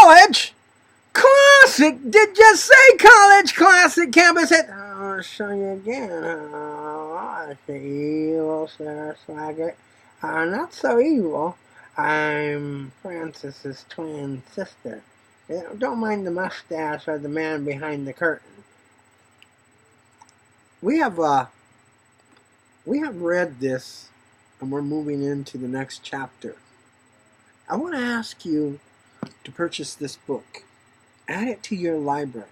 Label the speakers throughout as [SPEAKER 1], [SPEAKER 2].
[SPEAKER 1] college classic. Did you say college classic campus hit? I'll show you again. I see evil, Sarah Swaggart. Not so evil. I'm Francis's twin sister. Don't mind the mustache or the man behind the curtain. We have read this, and we're moving into the next chapter. I want to ask you to purchase this book. Add it to your library.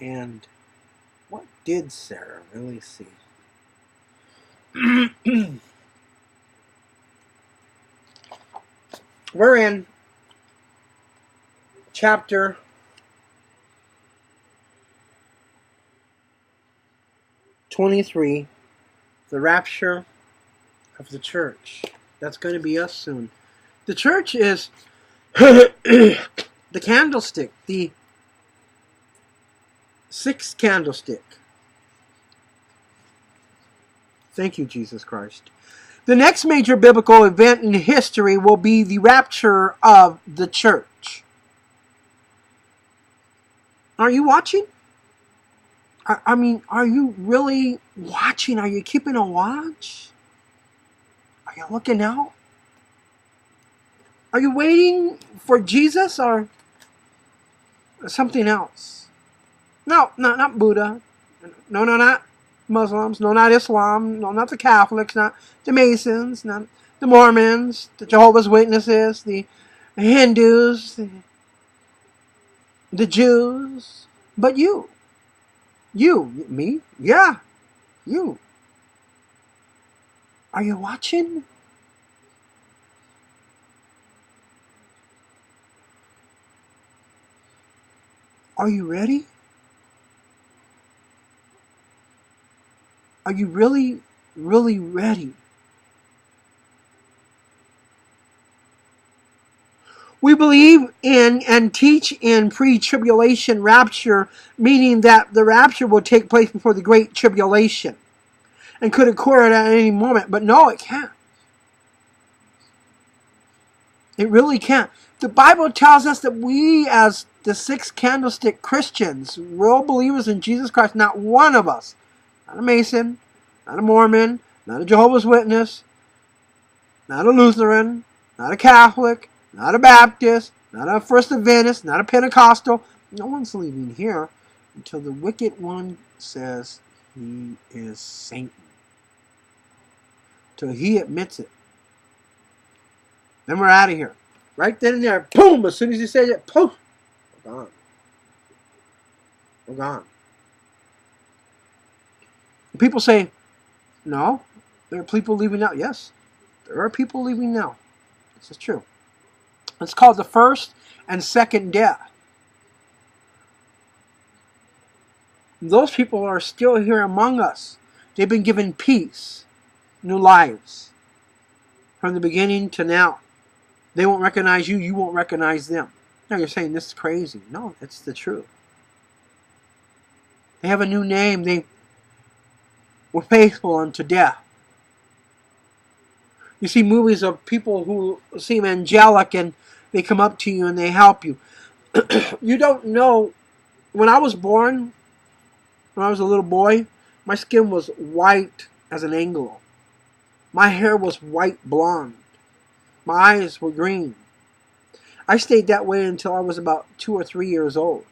[SPEAKER 1] And what did Sarah really see? We're in chapter 23, the rapture of the church. That's going to be us soon. The church is the candlestick, the sixth candlestick. Thank you, Jesus Christ. The next major biblical event in history will be the rapture of the church. Are you watching? I mean, are you really watching? Are you keeping a watch? Are you looking out? Are you waiting for Jesus or something else? No, not Buddha. No, not Muslims. No, not Islam. No, not the Catholics. Not the Masons. Not the Mormons. The Jehovah's Witnesses. The Hindus. The Jews. But you. You. Me? Yeah. You. Are you watching? Are you ready? Are you really, really ready? We believe in and teach in pre-tribulation rapture, meaning that the rapture will take place before the Great Tribulation and could occur at any moment. But no, it can't. It really can't. The Bible tells us that we, as the sixth candlestick Christians, real believers in Jesus Christ, not one of us, not a Mason, not a Mormon, not a Jehovah's Witness, not a Lutheran, not a Catholic, not a Baptist, not a First Adventist, not a Pentecostal. No one's leaving here until the wicked one says he is Satan. Till he admits it. Then we're out of here. Right then and there, boom, as soon as he says it, poof, we're gone. We're gone. People say, no, there are people leaving now. Yes, there are people leaving now. This is true. It's called the first and second death. Those people are still here among us. They've been given peace, new lives, from the beginning to now. They won't recognize you, you won't recognize them. Now you're saying this is crazy. No, it's the truth. They have a new name. They were faithful unto death. You see movies of people who seem angelic and they come up to you and they help you. You don't know. When I was born, when I was a little boy, my skin was white as an angel. My hair was white blonde. My eyes were green. I stayed that way until I was about 2 or 3 years old.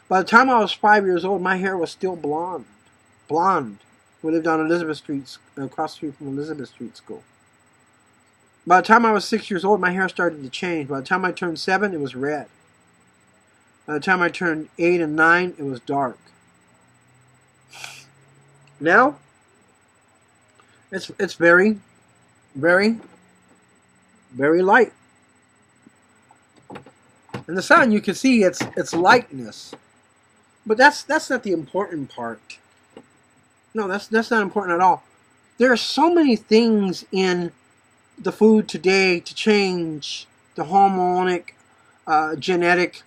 [SPEAKER 1] By the time I was 5 years old, my hair was still blonde. Blonde. We lived on Elizabeth Street, across the street from Elizabeth Street School. By the time I was 6 years old, my hair started to change. By the time I turned 7, it was red. By the time I turned 8 and 9, it was dark. Now, it's very, very, very light. In the sun, you can see its lightness. But that's not the important part. No, that's not important at all. There are so many things in the food today to change the hormonic, genetic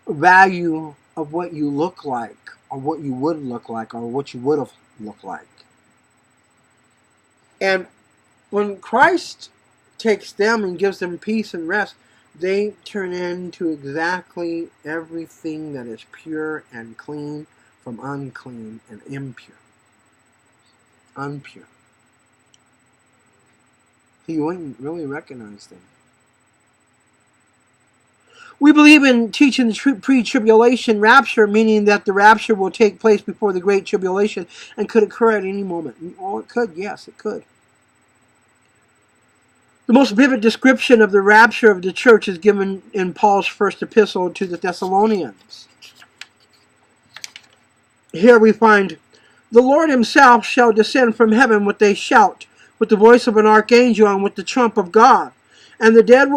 [SPEAKER 1] value of what you look like, or what you would look like, or what you would have looked like. And when Christ takes them and gives them peace and rest, they turn into exactly everything that is pure and clean from unclean and impure. Unpure. So you wouldn't really recognize them. We believe in teaching the pre-tribulation rapture, meaning that the rapture will take place before the Great Tribulation and could occur at any moment. Oh, it could. Yes, it could. The most vivid description of the rapture of the church is given in Paul's first epistle to the Thessalonians. Here we find, "The Lord himself shall descend from heaven with a shout, with the voice of an archangel, and with the trump of God. And the dead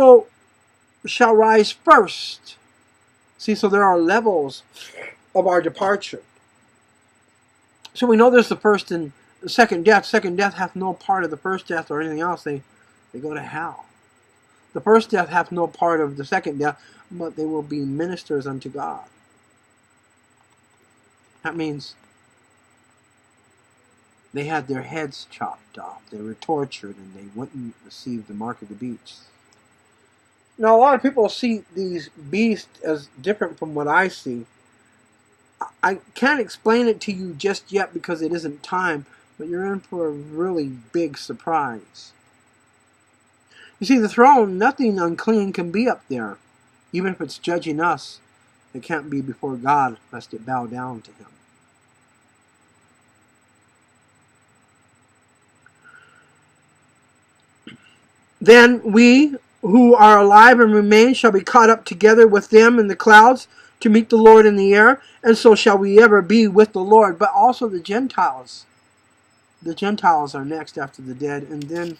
[SPEAKER 1] shall rise first." See, so there are levels of our departure. So we know there's the first and second death. Second death hath no part of the first death or anything else. They go to hell. The first death hath no part of the second death, but they will be ministers unto God. That means they had their heads chopped off. They were tortured and they wouldn't receive the mark of the beast. Now, a lot of people see these beasts as different from what I see. I can't explain it to you just yet because it isn't time, but you're in for a really big surprise. You see, the throne, nothing unclean can be up there. Even if it's judging us, it can't be before God, lest it bow down to him. Then we who are alive and remain shall be caught up together with them in the clouds to meet the Lord in the air, and so shall we ever be with the Lord. But also the Gentiles. The Gentiles are next after the dead, and then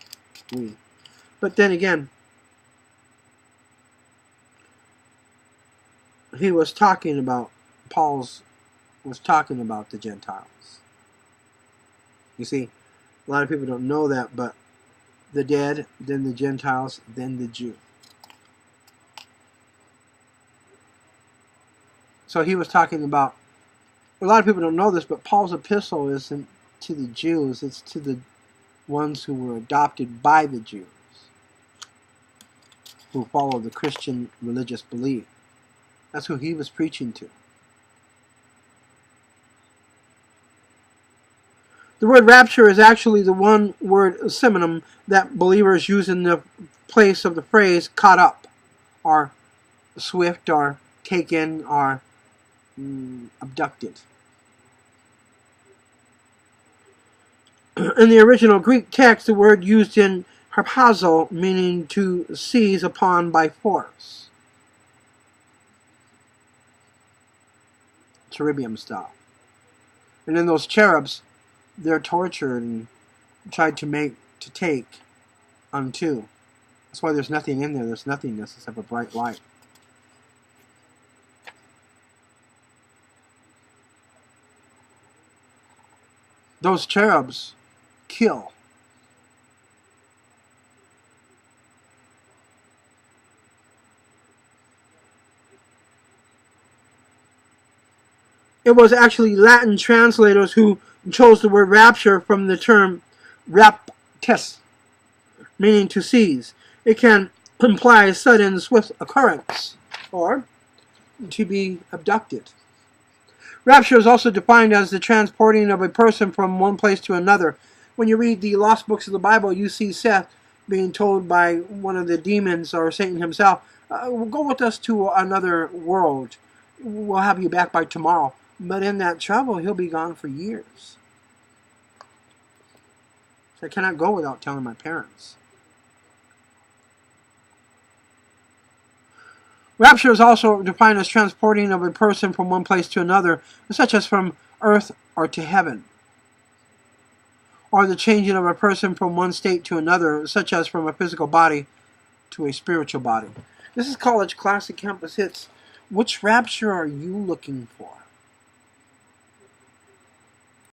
[SPEAKER 1] we. But then again, Paul was talking about the Gentiles. You see, a lot of people don't know that, but the dead, then the Gentiles, then the Jew. So he was talking about, a lot of people don't know this, but Paul's epistle isn't to the Jews, it's to the ones who were adopted by the Jews, who follow the Christian religious belief. That's who he was preaching to. The word rapture is actually the one word synonym that believers use in the place of the phrase caught up, or swift, or taken, or abducted. In the original Greek text, the word used in harpazo, meaning to seize upon by force. Cherubim style. And then those cherubs, they're tortured and tried to take unto. That's why there's nothing in there. There's nothingness except a bright light. Those cherubs kill. It was actually Latin translators who chose the word rapture from the term raptus, meaning to seize. It can imply a sudden, swift occurrence, or to be abducted. Rapture is also defined as the transporting of a person from one place to another. When you read the lost books of the Bible, you see Seth being told by one of the demons, or Satan himself, go with us to another world. We'll have you back by tomorrow. But in that trouble, he'll be gone for years. So I cannot go without telling my parents. Rapture is also defined as transporting of a person from one place to another, such as from earth or to heaven. Or the changing of a person from one state to another, such as from a physical body to a spiritual body. This is College Classic Campus Hits. Which rapture are you looking for?